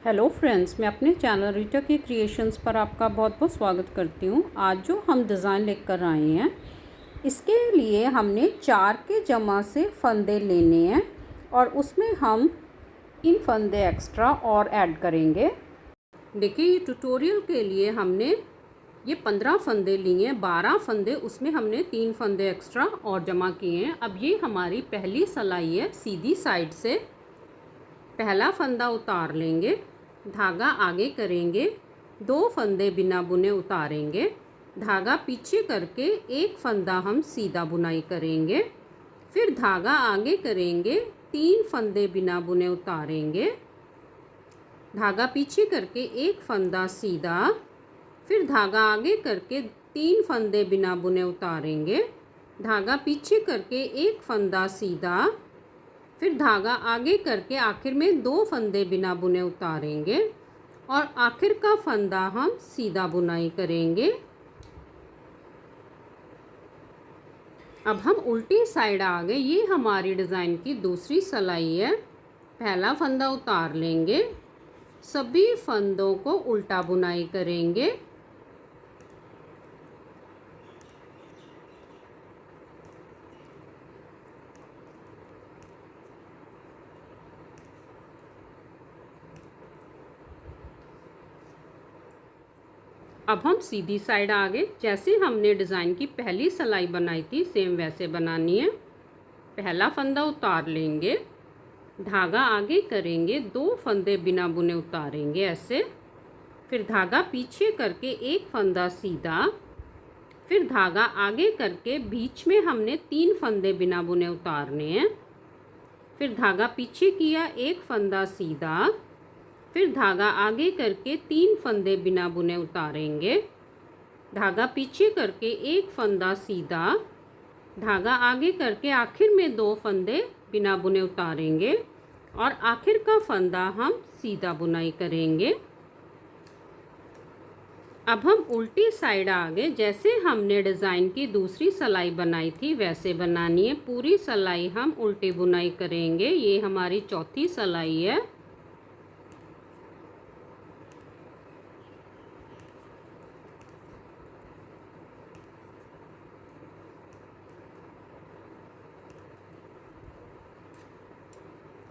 Hello friends, मैं अपने channel Rita के क्रिएशंस पर आपका बहुत बहुत स्वागत करती हूँ। आज जो हम डिज़ाइन लेकर आए हैं, इसके लिए हमने 4 के जमा से फंदे लेने हैं और उसमें हम 3 फंदे एक्स्ट्रा और ऐड करेंगे। देखिए, ये ट्यूटोरियल के लिए हमने ये 15 फंदे लिए हैं, 12 फंदे, उसमें हमने 3 फंदे एक्स्ट्रा और जमा किए हैं। अब ये हमारी पहली सिलाई है। सीधी साइड से पहला फंदा उतार लेंगे, धागा आगे करेंगे, 2 फंदे बिना बुने उतारेंगे, धागा पीछे करके एक फंदा हम सीधा बुनाई करेंगे, फिर धागा आगे करेंगे, 3 फंदे बिना बुने उतारेंगे, धागा पीछे करके एक फंदा सीधा, फिर धागा आगे करके 3 फंदे बिना बुने उतारेंगे, धागा पीछे करके एक फंदा सीधा, फिर धागा आगे करके आखिर में 2 फंदे बिना बुने उतारेंगे और आखिर का फंदा हम सीधा बुनाई करेंगे। अब हम उल्टी साइड आ गए। ये हमारी डिज़ाइन की दूसरी सिलाई है। पहला फंदा उतार लेंगे, सभी फंदों को उल्टा बुनाई करेंगे। अब हम सीधी साइड आ गए। जैसे हमने डिज़ाइन की पहली सिलाई बनाई थी, सेम वैसे बनानी है। पहला फंदा उतार लेंगे, धागा आगे करेंगे, 2 फंदे बिना बुने उतारेंगे ऐसे, फिर धागा पीछे करके एक फंदा सीधा, फिर धागा आगे करके बीच में हमने 3 फंदे बिना बुने उतारने हैं, फिर धागा पीछे किया, एक फंदा सीधा, फिर धागा आगे करके 3 फंदे बिना बुने उतारेंगे, धागा पीछे करके एक फंदा सीधा, धागा आगे करके आखिर में 2 फंदे बिना बुने उतारेंगे और आखिर का फंदा हम सीधा बुनाई करेंगे। अब हम उल्टी साइड आ गए। जैसे हमने डिज़ाइन की दूसरी सिलाई बनाई थी वैसे बनानी है। पूरी सिलाई हम उल्टी बुनाई करेंगे। ये हमारी चौथी सिलाई है।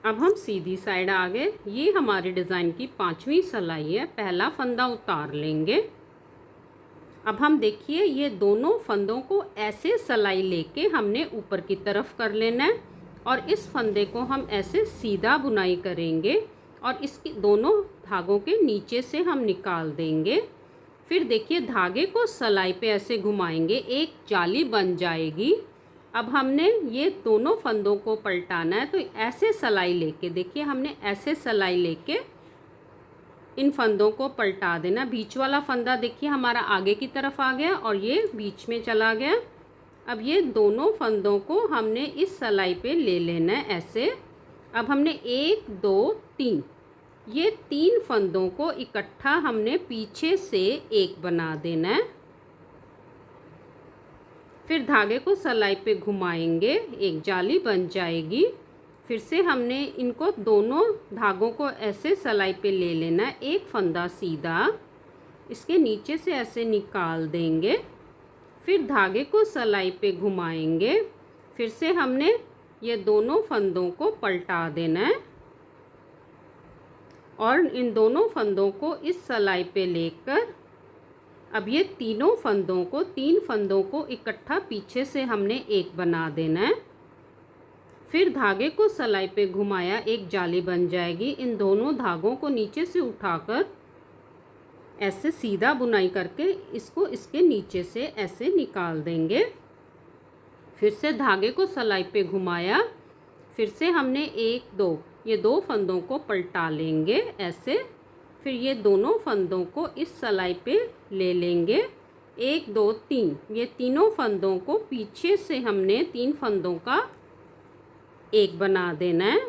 अब हम सीधी साइड आ गए। ये हमारी डिज़ाइन की 5वीं सिलाई है। पहला फंदा उतार लेंगे। अब हम देखिए, ये दोनों फंदों को ऐसे सिलाई लेके हमने ऊपर की तरफ कर लेना है और इस फंदे को हम ऐसे सीधा बुनाई करेंगे और इसके दोनों धागों के नीचे से हम निकाल देंगे। फिर देखिए, धागे को सिलाई पे ऐसे घुमाएंगे, एक जाली बन जाएगी। अब हमने ये दोनों फंदों को पलटाना है, तो ऐसे सिलाई लेके, देखिए हमने ऐसे सिलाई लेके इन फंदों को पलटा देना। बीच वाला फंदा देखिए हमारा आगे की तरफ आ गया और ये बीच में चला गया। अब ये दोनों फंदों को हमने इस सिलाई पे ले लेना है ऐसे। अब हमने 1 2 3 ये 3 फंदों को इकट्ठा हमने पीछे से एक बना देना है। फिर धागे को सिलाई पे घुमाएंगे, एक जाली बन जाएगी। फिर से हमने इनको दोनों धागों को ऐसे सिलाई पे ले लेना है, एक फंदा सीधा, इसके नीचे से ऐसे निकाल देंगे। फिर धागे को सिलाई पे घुमाएंगे। फिर से हमने ये दोनों फंदों को पलटा देना है और इन दोनों फंदों को इस सिलाई पे लेकर अब ये तीनों फंदों को, 3 फंदों को इकट्ठा पीछे से हमने एक बना देना है। फिर धागे को सिलाई पे घुमाया, एक जाली बन जाएगी। इन दोनों धागों को नीचे से उठाकर ऐसे सीधा बुनाई करके इसको इसके नीचे से ऐसे निकाल देंगे। फिर से धागे को सिलाई पे घुमाया, फिर से हमने 1 2 ये 2 फंदों को पलटा लेंगे ऐसे। फिर ये दोनों फंदों को इस सिलाई पे ले लेंगे, 1 2 3 ये तीनों फंदों को पीछे से हमने 3 फंदों का एक बना देना है।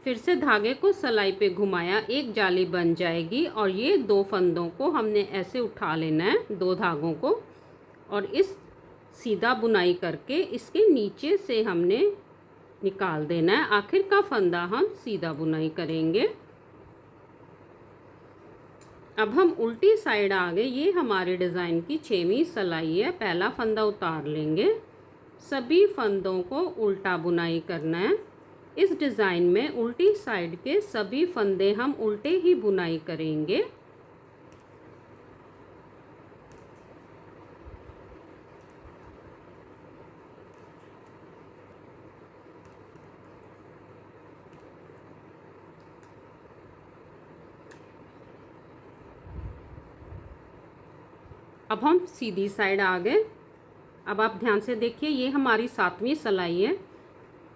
फिर से धागे को सिलाई पे घुमाया, एक जाली बन जाएगी और ये 2 फंदों को हमने ऐसे उठा लेना है, 2 धागों को, और इस सीधा बुनाई करके इसके नीचे से हमने निकाल देना है। आखिर का फंदा हम सीधा बुनाई करेंगे। अब हम उल्टी साइड आ गए। ये हमारे डिज़ाइन की 6वीं सिलाई है। पहला फंदा उतार लेंगे, सभी फंदों को उल्टा बुनाई करना है। इस डिज़ाइन में उल्टी साइड के सभी फंदे हम उल्टे ही बुनाई करेंगे। अब हम सीधी साइड आ गए। अब आप ध्यान से देखिए, ये हमारी 7वीं सिलाई है।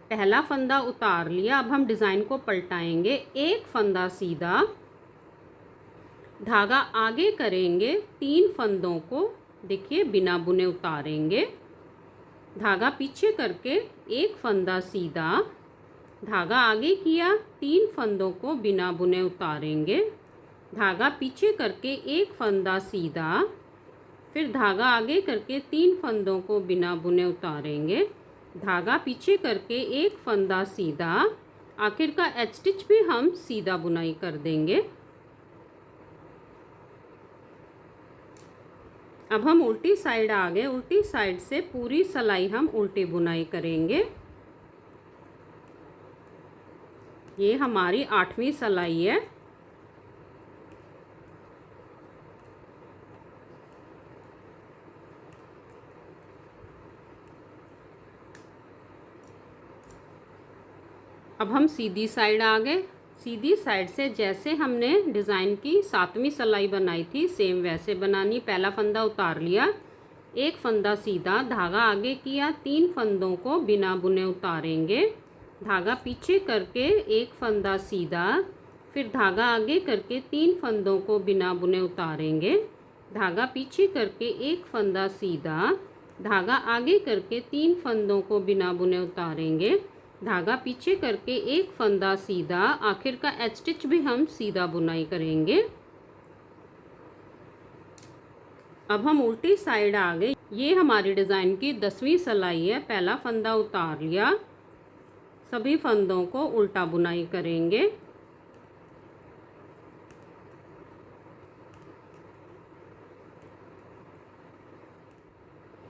पहला फंदा उतार लिया। अब हम डिज़ाइन को पलटाएंगे। एक फंदा सीधा, धागा आगे करेंगे, 3 फंदों को देखिए बिना बुने उतारेंगे। धागा पीछे करके एक फंदा सीधा, धागा आगे किया, 3 फंदों को बिना बुने उतारेंगे। धागा पीछे करके एक फंदा सीधा, फिर धागा आगे करके 3 फंदों को बिना बुने उतारेंगे। धागा पीछे करके एक फंदा सीधा, आखिर का एच स्टिच भी हम सीधा बुनाई कर देंगे। अब हम उल्टी साइड आ गए। उल्टी साइड से पूरी सिलाई हम उल्टी बुनाई करेंगे। ये हमारी 8वीं सिलाई है। अब हम सीधी साइड आ गए। सीधी साइड से जैसे हमने डिज़ाइन की 7वीं सिलाई बनाई थी, सेम वैसे बनानी। पहला फंदा उतार लिया, एक फंदा सीधा, धागा आगे किया, 3 फंदों को बिना बुने उतारेंगे। धागा पीछे करके एक फंदा सीधा, फिर धागा आगे करके 3 फंदों को बिना बुने उतारेंगे। धागा पीछे करके एक फंदा सीधा, धागा आगे करके 3 फंदों को बिना बुने उतारेंगे। धागा पीछे करके एक फंदा सीधा, आखिर का एच स्टिच भी हम सीधा बुनाई करेंगे। अब हम उल्टी साइड आ गए। ये हमारी डिज़ाइन की 10वीं सिलाई है। पहला फंदा उतार लिया, सभी फंदों को उल्टा बुनाई करेंगे।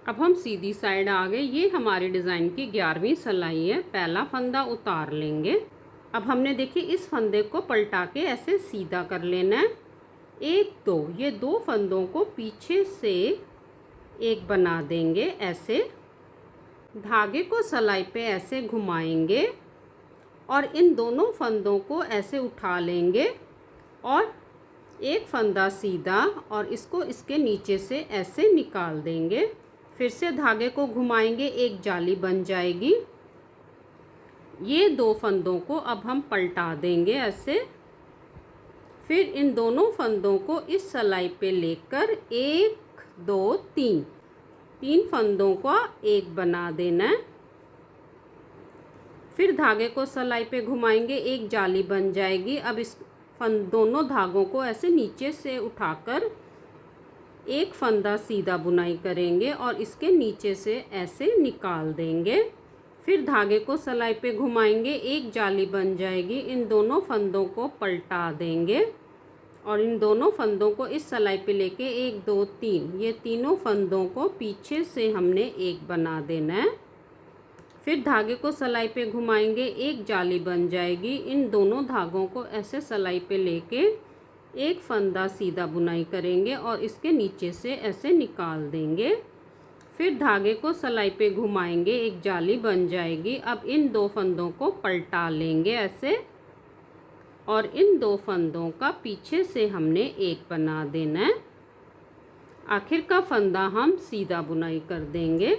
अब हम सीधी साइड आ गए। ये हमारी डिज़ाइन की 11वीं सिलाई है। पहला फंदा उतार लेंगे। अब हमने देखिए इस फंदे को पलटा के ऐसे सीधा कर लेना है। 1 2 ये 2 फंदों को पीछे से एक बना देंगे। ऐसे धागे को सिलाई पे ऐसे घुमाएंगे और इन दोनों फंदों को ऐसे उठा लेंगे और एक फंदा सीधा और इसको इसके नीचे से ऐसे निकाल देंगे। फिर से धागे को घुमाएंगे, एक जाली बन जाएगी। ये 2 फंदों को अब हम पलटा देंगे ऐसे। फिर इन दोनों फंदों को इस सिलाई पे लेकर 1 2 3 फंदों का एक बना देना है। फिर धागे को सिलाई पे घुमाएंगे, एक जाली बन जाएगी। अब इस दोनों धागों को ऐसे नीचे से उठाकर एक फंदा सीधा बुनाई करेंगे और इसके नीचे से ऐसे निकाल देंगे। फिर धागे को सिलाई पे घुमाएंगे, एक जाली बन जाएगी। इन दोनों फंदों को पलटा देंगे और इन दोनों फंदों को इस सिलाई पे लेके 1 2 3 ये तीनों फंदों को पीछे से हमने एक बना देना है। फिर धागे को सिलाई पे घुमाएंगे, एक जाली बन जाएगी। इन दोनों धागों को ऐसे सिलाई पे लेके एक फंदा सीधा बुनाई करेंगे और इसके नीचे से ऐसे निकाल देंगे। फिर धागे को सिलाई पे घुमाएंगे, एक जाली बन जाएगी। अब इन 2 फंदों को पलटा लेंगे ऐसे और इन 2 फंदों का पीछे से हमने एक बना देना है। आखिर का फंदा हम सीधा बुनाई कर देंगे।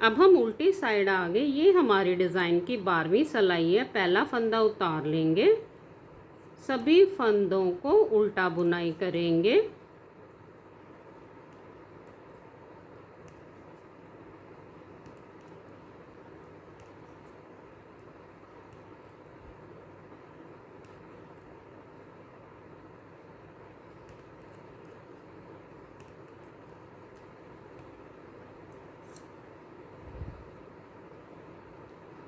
अब हम उल्टी साइड आ गए। ये हमारी डिज़ाइन की 12वीं सिलाई है। पहला फंदा उतार लेंगे, सभी फंदों को उल्टा बुनाई करेंगे।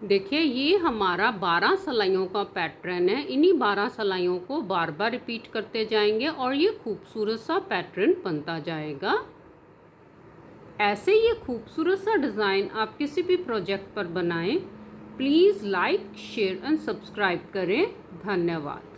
देखिए ये हमारा 12 सिलाइयों का पैटर्न है। इन्हीं 12 सिलाइयों को बार बार रिपीट करते जाएंगे और ये खूबसूरत सा पैटर्न बनता जाएगा। ऐसे ये खूबसूरत सा डिज़ाइन आप किसी भी प्रोजेक्ट पर बनाएं। Please like, share and subscribe करें। धन्यवाद।